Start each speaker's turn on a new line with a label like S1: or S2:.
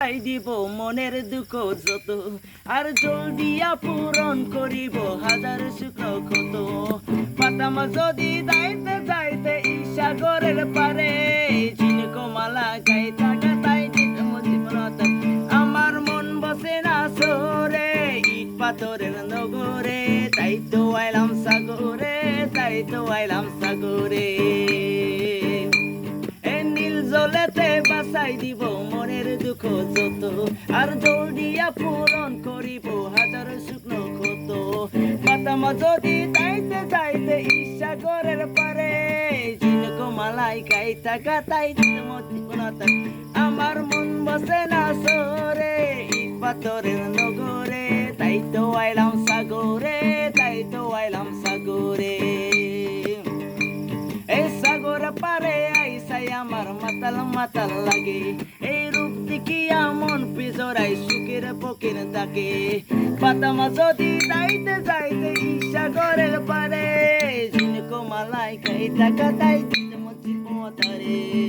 S1: তাই দিব মনের দুঃখ যত, আর জল দিয়া পূরণ করিব হাজার শুকনো ক্ষত। পাতাম যদি যাইতে যাইতে সাগরের পারে, ঝিনুক মালা গাইতা গাতাই জীবনতা। আমার মন বসে না সরে ইট পাথরের নগরে, তাই তো আইলাম সাগরে, তাই তো আইলাম সাগরে। জলেতে বাসাই দিব মনের দুঃখ যত, আর জল দিয়া পূরণ করিব হাজার শুকনো ক্ষত। পাতাম যদি যাইতে যাইতে সাগরের পারে, ঝিনুক মালাই গাইতা গাতাই জীবনতা। আমার মন বসে না সরে ইট পাথরের নগরে, তাই তো আইলাম সাগরে, তাই তো আইলাম সাগরে। এই সাগর পারে আইসাই আমার মাতাল মাতাল লাগে, এই রূপ দেখিয়া মন পিজরাই সুখের পকির থাকে। পাতাম যদি যাইতে যাইতে সাগরের পারে, ঝিনুক মালাই গাইতা গাতাই জীবনতা রে।